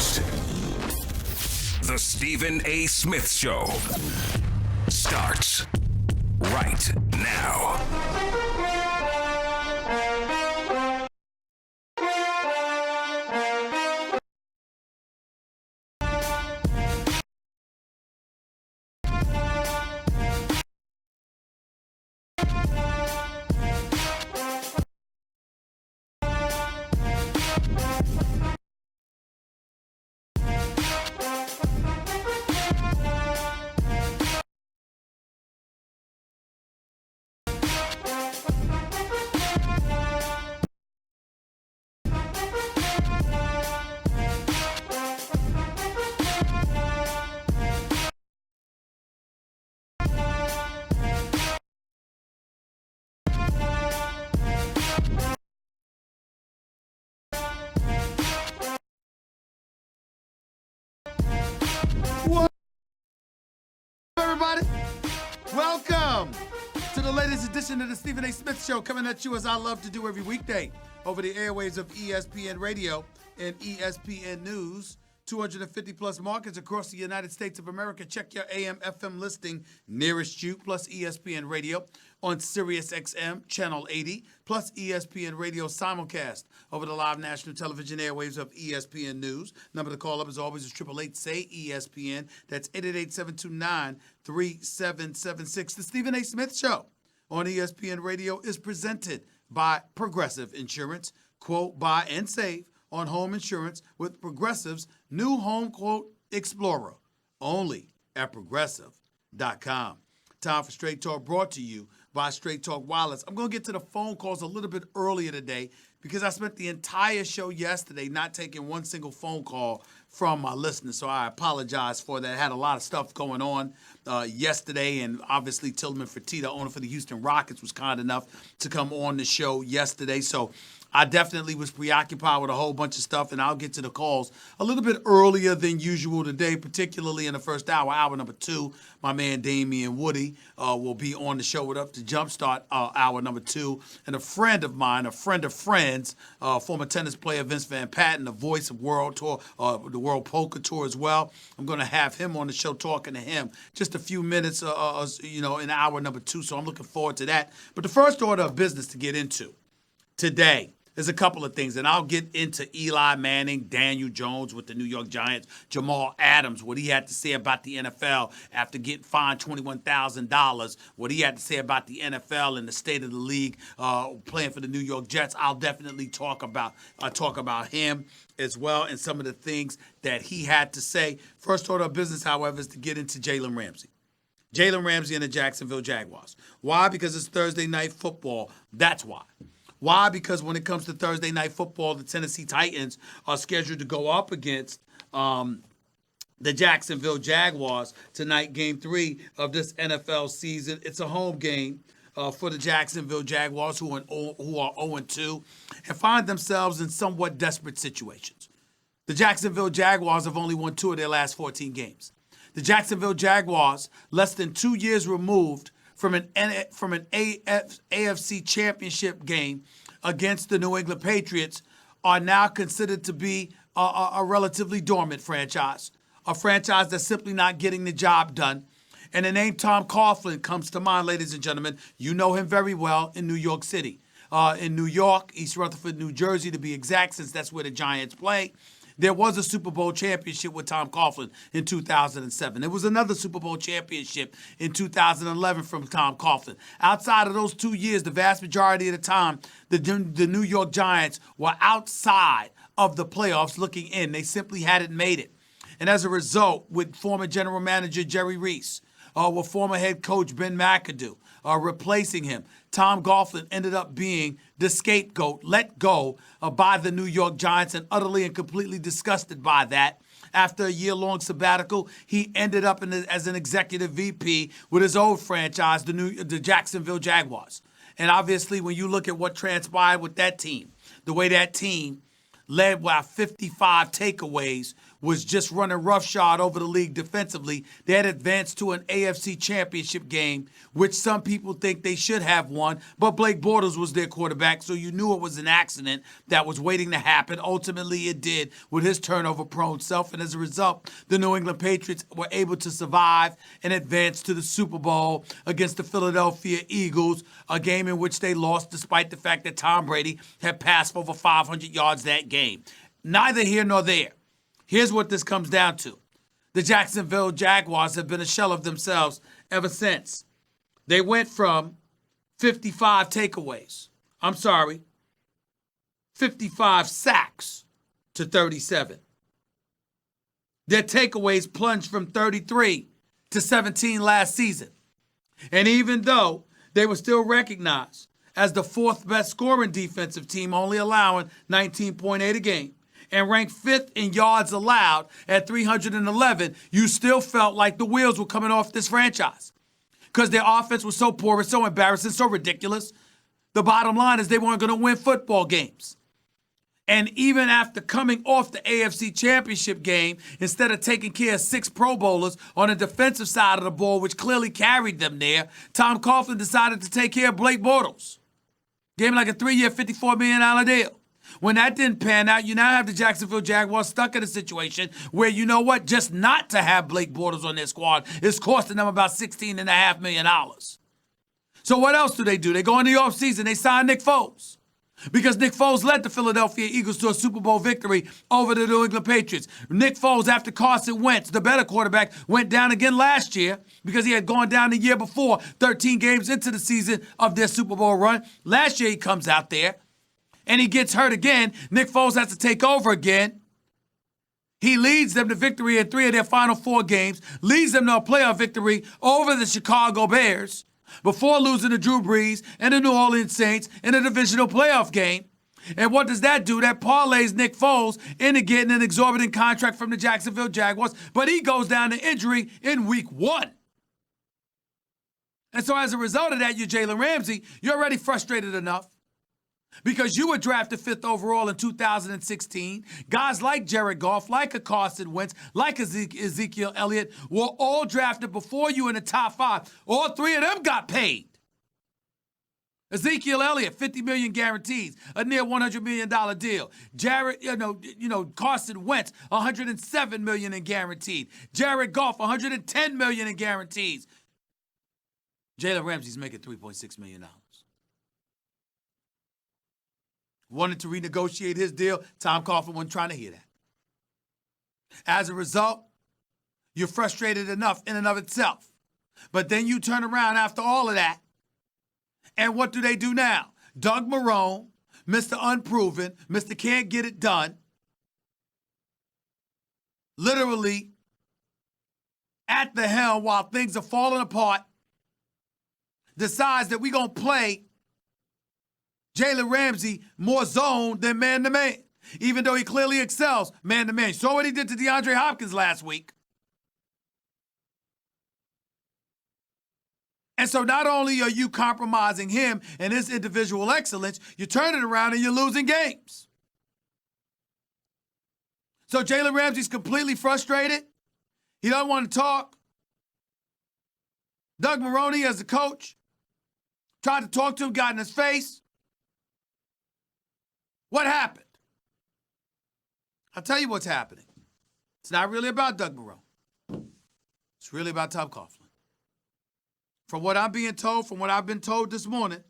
host, The Stephen A. Smith Show, starts right now. Everybody, welcome to the latest edition of the Stephen A. Smith Show, coming at you as I love to do every weekday over the airwaves of ESPN Radio and ESPN News. 250 plus markets across the United States of America. Check your AM, FM listing nearest you, plus ESPN Radio on Sirius XM Channel 80, plus ESPN Radio simulcast over the live national television airwaves of ESPN News. Number to call up, as always, is 888-SAY-ESPN. That's 888-729-3776. The Stephen A. Smith Show on ESPN Radio is presented by Progressive Insurance. Quote, buy, and save on home insurance with Progressive's new Home Quote Explorer, only at Progressive.com. Time for Straight Talk, brought to you by Straight Talk Wireless. I'm going to get to the phone calls a little bit earlier today because I spent the entire show yesterday not taking one single phone call from my listeners, so I apologize for that. I had a lot of stuff going on yesterday, and obviously Tillman Fertitta, owner for the Houston Rockets, was kind enough to come on the show yesterday, so I definitely was preoccupied with a whole bunch of stuff, and I'll get to the calls a little bit earlier than usual today, particularly in the first hour. Hour number 2, my man Damian Woody will be on the show with us to jumpstart hour number 2. And a friend of mine, a friend of friends, former tennis player Vince Van Patten, the voice of World Tour, the World Poker Tour as well. I'm going to have him on the show talking to him just a few minutes, in hour number 2, so I'm looking forward to that. But the first order of business to get into today, there's a couple of things, and I'll get into Eli Manning, Daniel Jones with the New York Giants, Jamal Adams, what he had to say about the NFL after getting fined $21,000, what he had to say about the NFL and the state of the league playing for the New York Jets. I'll definitely talk about him as well and some of the things that he had to say. First order of business, however, is to get into Jalen Ramsey. Jalen Ramsey and the Jacksonville Jaguars. Why? Because it's Thursday night football. That's why. Why? Because when it comes to Thursday night football, the Tennessee Titans are scheduled to go up against the Jacksonville Jaguars tonight, Game 3 of this NFL season. It's a home game for the Jacksonville Jaguars, who are 0-2 and find themselves in somewhat desperate situations. The Jacksonville Jaguars have only won 2 of their last 14 games. The Jacksonville Jaguars, less than 2 years removed from an AFC championship game against the New England Patriots, are now considered to be a relatively dormant franchise, a franchise that's simply not getting the job done. And the name Tom Coughlin comes to mind, ladies and gentlemen. You know him very well in New York City. In New York, East Rutherford, New Jersey, to be exact, since that's where the Giants play. There was a Super Bowl championship with Tom Coughlin in 2007. There was another Super Bowl championship in 2011 from Tom Coughlin. Outside of those 2 years, the vast majority of the time, the New York Giants were outside of the playoffs looking in. They simply hadn't made it. And as a result, with former general manager Jerry Reese, with former head coach Ben McAdoo replacing him, Tom Coughlin ended up being the scapegoat, let go by the New York Giants, and utterly and completely disgusted by that. After a year-long sabbatical, he ended up as an executive VP with his old franchise, the Jacksonville Jaguars. And obviously, when you look at what transpired with that team, the way that team led by 55 takeaways, was just running roughshod over the league defensively. They had advanced to an AFC championship game, which some people think they should have won, but Blake Bortles was their quarterback, so you knew it was an accident that was waiting to happen. Ultimately, it did with his turnover-prone self, and as a result, the New England Patriots were able to survive and advance to the Super Bowl against the Philadelphia Eagles, a game in which they lost despite the fact that Tom Brady had passed for over 500 yards that game. Neither here nor there. Here's what this comes down to. The Jacksonville Jaguars have been a shell of themselves ever since. They went from 55 sacks to 37. Their takeaways plunged from 33 to 17 last season. And even though they were still recognized as the fourth best scoring defensive team, only allowing 19.8 a game, and ranked fifth in yards allowed at 311, you still felt like the wheels were coming off this franchise because their offense was so poor and so embarrassing, so ridiculous. The bottom line is they weren't going to win football games. And even after coming off the AFC Championship game, instead of taking care of 6 Pro Bowlers on the defensive side of the ball, which clearly carried them there, Tom Coughlin decided to take care of Blake Bortles. Gave him like a 3-year, $54 million deal. When that didn't pan out, you now have the Jacksonville Jaguars stuck in a situation where, you know what, just not to have Blake Bortles on their squad is costing them about $16.5 million. So what else do? They go in the offseason, they sign Nick Foles. Because Nick Foles led the Philadelphia Eagles to a Super Bowl victory over the New England Patriots. Nick Foles, after Carson Wentz, the better quarterback, went down again last year because he had gone down the year before, 13 games into the season of their Super Bowl run. Last year he comes out there and he gets hurt again. Nick Foles has to take over again. He leads them to victory in 3 of their final 4 games, leads them to a playoff victory over the Chicago Bears before losing to Drew Brees and the New Orleans Saints in a divisional playoff game. And what does that do? That parlays Nick Foles into getting an exorbitant contract from the Jacksonville Jaguars, but he goes down to injury in week 1. And so as a result of that, you're Jalen Ramsey, you're already frustrated enough because you were drafted 5th overall in 2016. Guys like Jared Goff, like a Carson Wentz, like Ezekiel Elliott were all drafted before you in the top 5. All 3 of them got paid. Ezekiel Elliott, $50 million guarantees, a near $100 million deal. Carson Wentz, $107 million in guaranteed. Jared Goff, $110 million in guarantees. Jalen Ramsey's making $3.6 million. Wanted to renegotiate his deal. Tom Coughlin wasn't trying to hear that. As a result, you're frustrated enough in and of itself. But then you turn around after all of that, and what do they do now? Doug Marrone, Mr. Unproven, Mr. Can't Get It Done, literally at the helm while things are falling apart, decides that we're going to play Jalen Ramsey more zone than man-to-man, even though he clearly excels man-to-man. You saw what he did to DeAndre Hopkins last week. And so not only are you compromising him and his individual excellence, you're turning around and you're losing games. So Jalen Ramsey's completely frustrated. He doesn't want to talk. Doug Marrone, as the coach, tried to talk to him, got in his face. What happened? I'll tell you what's happening. It's not really about Doug Marrone. It's really about Tom Coughlin. From what I'm being told, from what I've been told this morning,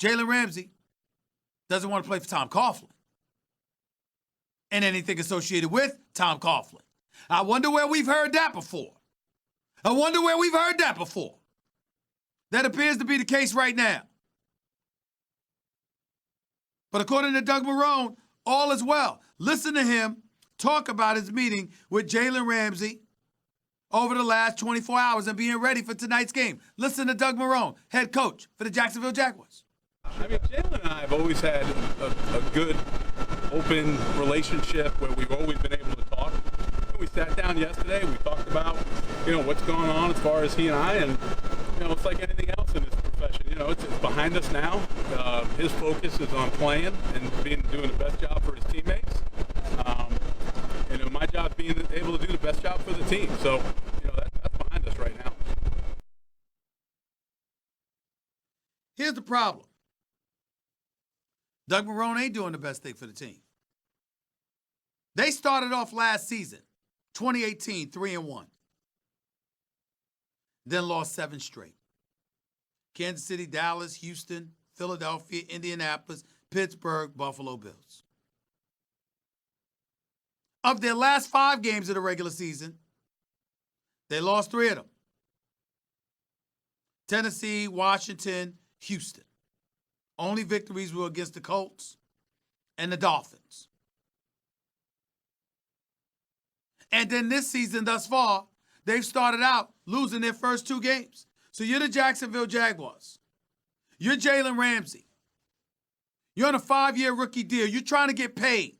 Jalen Ramsey doesn't want to play for Tom Coughlin and anything associated with Tom Coughlin. I wonder where we've heard that before. That appears to be the case right now. But according to Doug Marrone, all is well. Listen to him talk about his meeting with Jalen Ramsey over the last 24 hours and being ready for tonight's game. Listen to Doug Marrone, head coach for the Jacksonville Jaguars. I mean, Jalen and I have always had a good, open relationship where we've always been able to talk. We sat down yesterday, we talked about, what's going on as far as he and I, and, it's like anything else in this profession. It's behind us now. His focus is on playing and being doing the best job for his teammates. My job is being able to do the best job for the team. So, that's behind us right now. Here's the problem. Doug Marrone ain't doing the best thing for the team. They started off last season, 2018, 3-1. Then lost 7 straight. Kansas City, Dallas, Houston, Philadelphia, Indianapolis, Pittsburgh, Buffalo Bills. Of their last 5 games of the regular season, they lost 3 of them. Tennessee, Washington, Houston. Only victories were against the Colts and the Dolphins. And then this season thus far, they've started out losing their first 2 games. So you're the Jacksonville Jaguars. You're Jalen Ramsey. You're on a 5-year rookie deal. You're trying to get paid.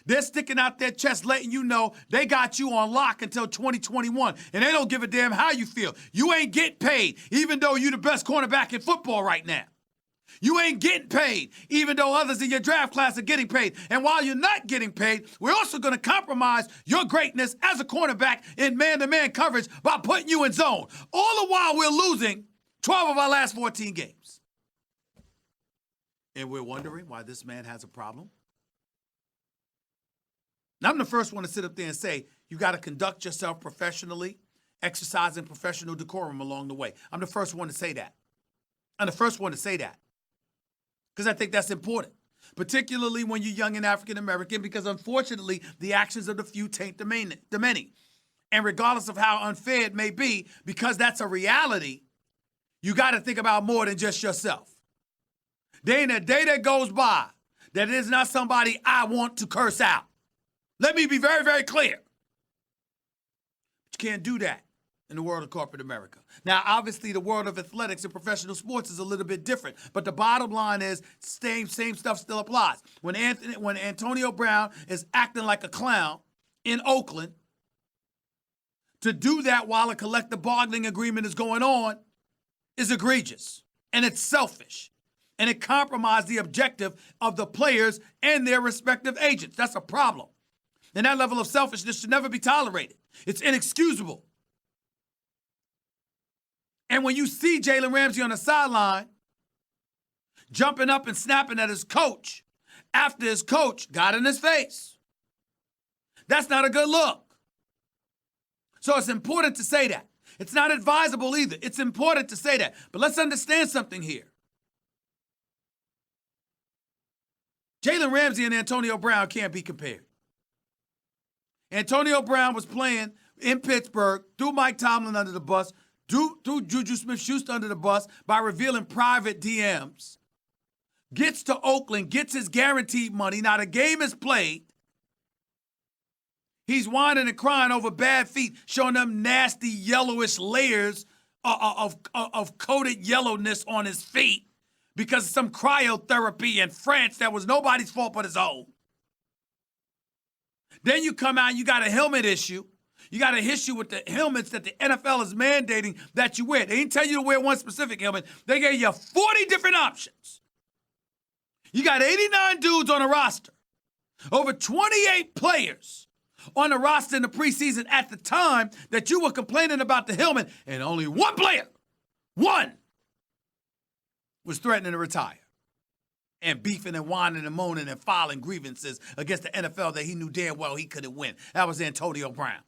They're sticking out their chest, letting you know they got you on lock until 2021, and they don't give a damn how you feel. You ain't getting paid, even though you're the best cornerback in football right now. You ain't getting paid, even though others in your draft class are getting paid. And while you're not getting paid, we're also going to compromise your greatness as a cornerback in man-to-man coverage by putting you in zone. All the while we're losing 12 of our last 14 games. And we're wondering why this man has a problem. Now, I'm the first one to sit up there and say, you got to conduct yourself professionally, exercising professional decorum along the way. I'm the first one to say that. Because I think that's important, particularly when you're young and African-American, because unfortunately, the actions of the few taint the many. And regardless of how unfair it may be, because that's a reality, you got to think about more than just yourself. There ain't a day that goes by that is not somebody I want to curse out. Let me be very, very clear. But you can't do that in the world of corporate America. Now, obviously, the world of athletics and professional sports is a little bit different, but the bottom line is same stuff still applies. When Antonio Brown is acting like a clown in Oakland, to do that while a collective bargaining agreement is going on is egregious, and it's selfish, and it compromises the objective of the players and their respective agents. That's a problem. And that level of selfishness should never be tolerated. It's inexcusable. And when you see Jalen Ramsey on the sideline jumping up and snapping at his coach after his coach got in his face, that's not a good look. So it's important to say that. It's not advisable either. It's important to say that. But let's understand something here. Jalen Ramsey and Antonio Brown can't be compared. Antonio Brown was playing in Pittsburgh, threw Mike Tomlin under the bus, threw Juju Smith-Schuster under the bus by revealing private DMs, gets to Oakland, gets his guaranteed money. Now the game is played. He's whining and crying over bad feet, showing them nasty yellowish layers of coated yellowness on his feet because of some cryotherapy in France that was nobody's fault but his own. Then you come out and you got a helmet issue. You got an issue with the helmets that the NFL is mandating that you wear. They didn't tell you to wear one specific helmet. They gave you 40 different options. You got 89 dudes on a roster. Over 28 players on the roster in the preseason at the time that you were complaining about the helmet, and only one player, one, was threatening to retire and beefing and whining and moaning and filing grievances against the NFL that he knew damn well he couldn't win. That was Antonio Brown.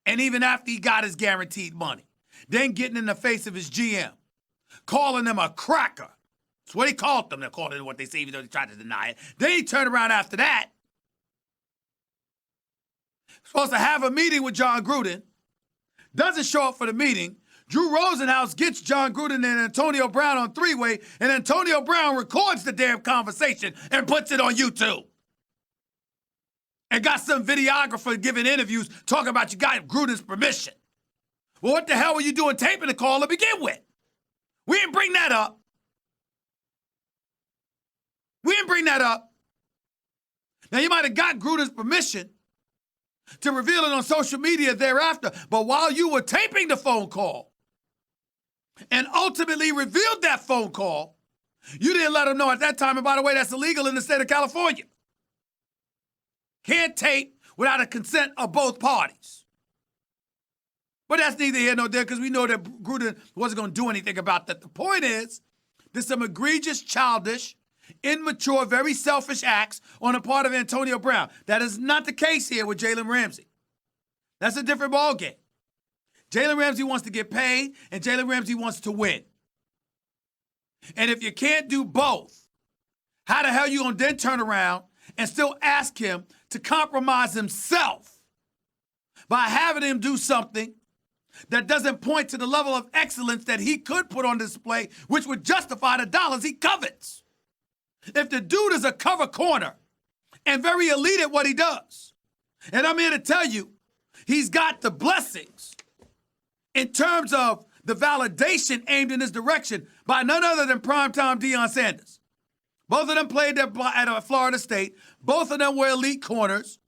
And even after he got his guaranteed money, then getting in the face of his GM, calling them a cracker. That's what he called them. They called it what they say, even though they tried to deny it. Then he turned around after that. Supposed to have a meeting with John Gruden. Doesn't show up for the meeting. Drew Rosenhaus gets John Gruden and Antonio Brown on three-way, and Antonio Brown records the damn conversation and puts it on YouTube. And got some videographer giving interviews talking about you got Gruden's permission. Well, what the hell were you doing taping the call to begin with? We didn't bring that up. Now, you might have got Gruden's permission to reveal it on social media thereafter, but while you were taping the phone call and ultimately revealed that phone call You didn't let him know at that time, and by the way, that's illegal in the state of California. Can't tape without a consent of both parties. But that's neither here nor there because we know that Gruden wasn't going to do anything about that. The point is, there's some egregious, childish, immature, very selfish acts on the part of Antonio Brown. That is not the case here with Jalen Ramsey. That's a different ballgame. Jalen Ramsey wants to get paid, and Jalen Ramsey wants to win. And if you can't do both, how the hell you going to then turn around and still ask him to compromise himself by having him do something that doesn't point to the level of excellence that he could put on display, which would justify the dollars he covets? If the dude is a cover corner and very elite at what he does, and I'm here to tell you, he's got the blessings in terms of the validation aimed in his direction by none other than primetime Deion Sanders. Both of them played at Florida State. Both of them were elite corners.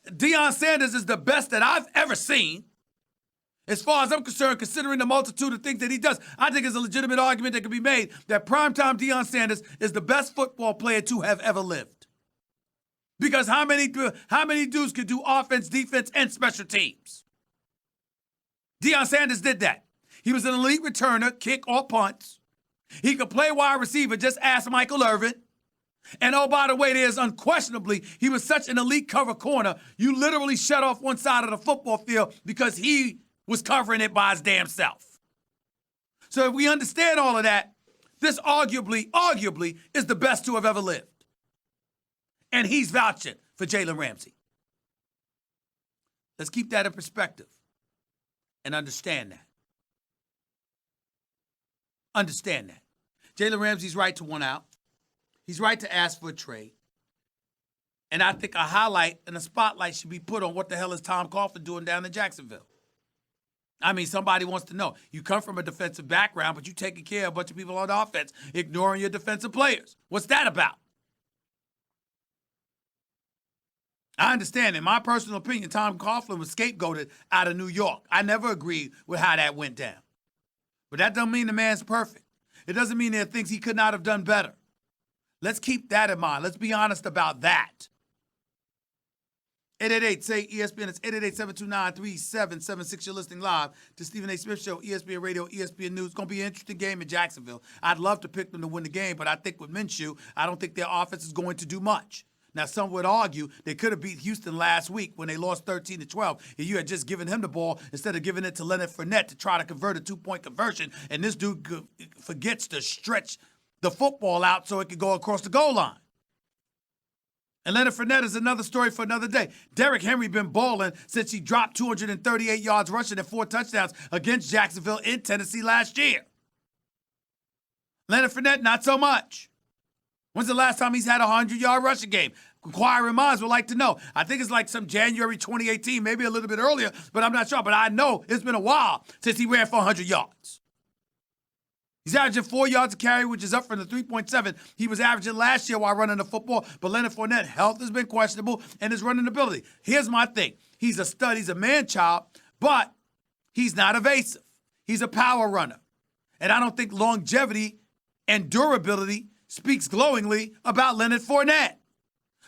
Deion Sanders is the best that I've ever seen. As far as I'm concerned, considering the multitude of things that he does, I think it's a legitimate argument that can be made that primetime Deion Sanders is the best football player to have ever lived. Because how many dudes could do offense, defense, and special teams? Deion Sanders did that. He was an elite returner, kick or punts. He could play wide receiver, just ask Michael Irvin. And oh, by the way, there's unquestionably, he was such an elite cover corner, you literally shut off one side of the football field because he was covering it by his damn self. So if we understand all of that, this arguably is the best to have ever lived. And he's vouching for Jalen Ramsey. Let's keep that in perspective and understand that. Understand that. Jalen Ramsey's right to one out. He's right to ask for a trade. And I think a highlight and a spotlight should be put on what the hell is Tom Coughlin doing down in Jacksonville. I mean, somebody wants to know. You come from a defensive background, but you taking care of a bunch of people on offense, ignoring your defensive players. What's that about? I understand. In my personal opinion, Tom Coughlin was scapegoated out of New York. I never agreed with how that went down. But that doesn't mean the man's perfect. It doesn't mean there are things he could not have done better. Let's keep that in mind. Let's be honest about that. 888-SAY-ESPN. It's 888-729-3776. You're listening live to Stephen A. Smith Show, ESPN Radio, ESPN News. It's going to be an interesting game in Jacksonville. I'd love to pick them to win the game, but I think with Minshew, I don't think their offense is going to do much. Now, some would argue they could have beat Houston last week when they lost 13-12. If you had just given him the ball instead of giving it to Leonard Fournette to try to convert a two-point conversion, and this dude forgets to stretch the football out so it could go across the goal line. And Leonard Fournette is another story for another day. Derrick Henry been balling since he dropped 238 yards rushing and 4 touchdowns against Jacksonville in Tennessee last year. Leonard Fournette, not so much. When's the last time he's had a 100-yard rushing game? Inquiring minds would like to know. I think it's like some January 2018, maybe a little bit earlier, but I'm not sure. But I know it's been a while since he ran for 100 yards. He's averaging 4 yards a carry, which is up from the 3.7 he was averaging last year while running the football. But Leonard Fournette's health has been questionable and his running ability. Here's my thing. He's a stud. He's a man-child, but he's not evasive. He's a power runner. And I don't think longevity and durability speaks glowingly about Leonard Fournette.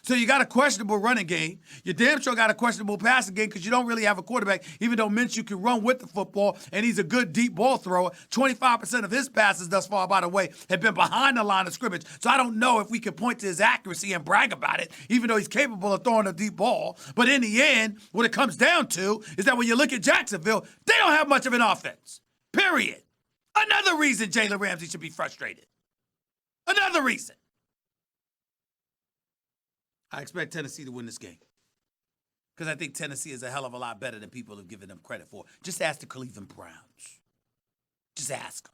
So you got a questionable running game. You damn sure got a questionable passing game because you don't really have a quarterback, even though Minshew can run with the football and he's a good deep ball thrower. 25% of his passes thus far, by the way, have been behind the line of scrimmage. So I don't know if we can point to his accuracy and brag about it, even though he's capable of throwing a deep ball. But in the end, what it comes down to is that when you look at Jacksonville, they don't have much of an offense. Period. Another reason Jalen Ramsey should be frustrated. Another reason. I expect Tennessee to win this game because I think Tennessee is a hell of a lot better than people have given them credit for. Just ask the Cleveland Browns. Just ask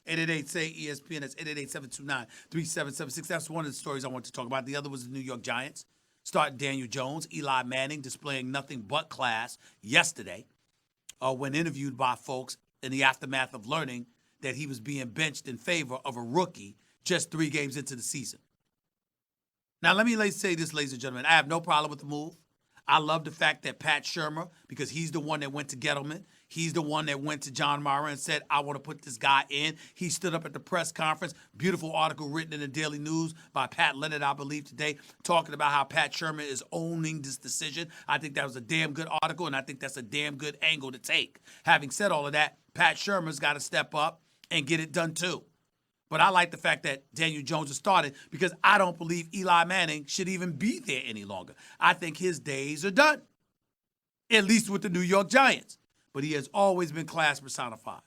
them. 888-SAY-ESPN. That's 888-729-3776. That's one of the stories I want to talk about. The other was the New York Giants. Starting Daniel Jones, Eli Manning displaying nothing but class yesterday when interviewed by folks in the aftermath of learning that he was being benched in favor of a rookie just 3 games into the season. Now, let me say this, ladies and gentlemen. I have no problem with the move. I love the fact that Pat Shurmur, because he's the one that went to Gettleman, He's the one that went to John Mara and said, I want to put this guy in. He stood up at the press conference. Beautiful article written in the Daily News by Pat Leonard, I believe, today, talking about how Pat Shermer is owning this decision. I think that was a damn good article, and I think that's a damn good angle to take. Having said all of that, Pat Shermer's got to step up and get it done too. But I like the fact that Daniel Jones has started because I don't believe Eli Manning should even be there any longer. I think his days are done, at least with the New York Giants. But he has always been class personified.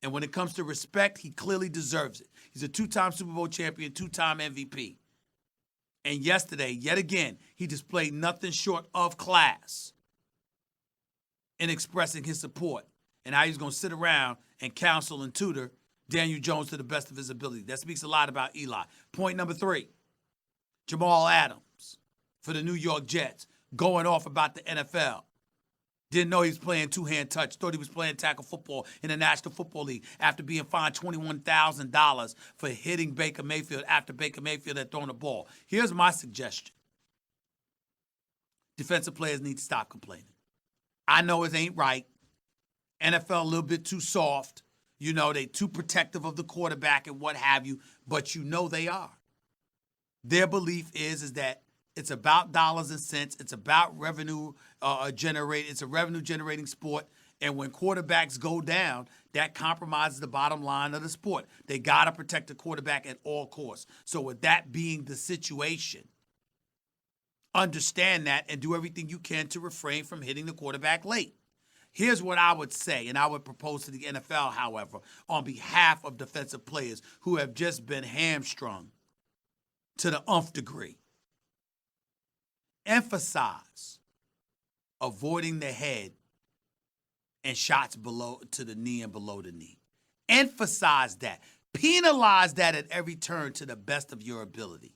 And when it comes to respect, he clearly deserves it. He's a two-time Super Bowl champion, two-time MVP. And yesterday, yet again, he displayed nothing short of class in expressing his support and how he's going to sit around and counsel and tutor Daniel Jones to the best of his ability. That speaks a lot about Eli. Point number 3, Jamal Adams for the New York Jets, going off about the NFL. Didn't know he was playing two-hand touch. Thought he was playing tackle football in the National Football League after being fined $21,000 for hitting Baker Mayfield after Baker Mayfield had thrown the ball. Here's my suggestion. Defensive players need to stop complaining. I know it ain't right. NFL a little bit too soft. You know, they too protective of the quarterback and what have you, but you know they are. Their belief is that it's about dollars and cents. It's about revenue generating. It's a revenue-generating sport. And when quarterbacks go down, that compromises the bottom line of the sport. They got to protect the quarterback at all costs. So with that being the situation, understand that and do everything you can to refrain from hitting the quarterback late. Here's what I would say, and I would propose to the NFL, however, on behalf of defensive players who have just been hamstrung to the nth degree. Emphasize avoiding the head and shots below to the knee and below the knee. Emphasize that. Penalize that at every turn to the best of your ability.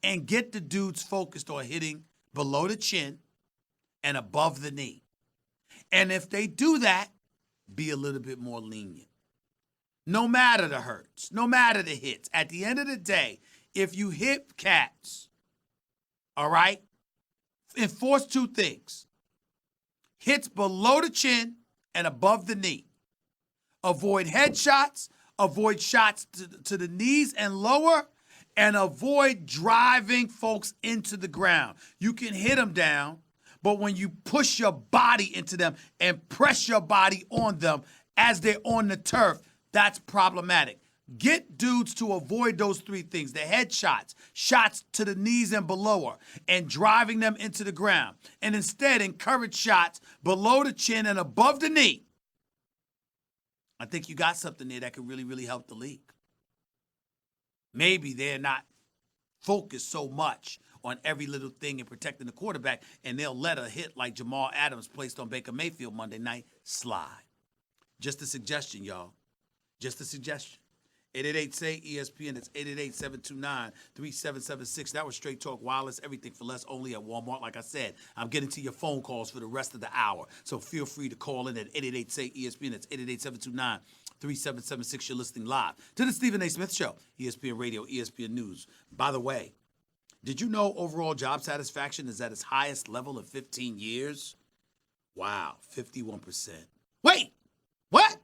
And get the dudes focused on hitting below the chin and above the knee. And if they do that, be a little bit more lenient. No matter the hurts, no matter the hits, at the end of the day, if you hit cats, all right, enforce 2 things. Hits below the chin and above the knee. Avoid headshots, avoid shots to the knees and lower, and avoid driving folks into the ground. You can hit them down, but when you push your body into them and press your body on them as they're on the turf, that's problematic. Get dudes to avoid those 3 things, the headshots, shots to the knees and below, and driving them into the ground. And instead, encourage shots below the chin and above the knee. I think you got something there that could really, really help the league. Maybe they're not focused so much on every little thing and protecting the quarterback, and they'll let a hit like Jamal Adams placed on Baker Mayfield Monday night slide. Just a suggestion, y'all. Just a suggestion. 888-SAY-ESPN. It's 888-729-3776. That was Straight Talk Wireless. Everything for less only at Walmart. Like I said, I'm getting to your phone calls for the rest of the hour. So feel free to call in at 888-SAY-ESPN. It's 888-729-3776. You're listening live to the Stephen A. Smith Show. ESPN Radio, ESPN News. By the way, did you know overall job satisfaction is at its highest level in 15 years? Wow, 51%. Wait, what?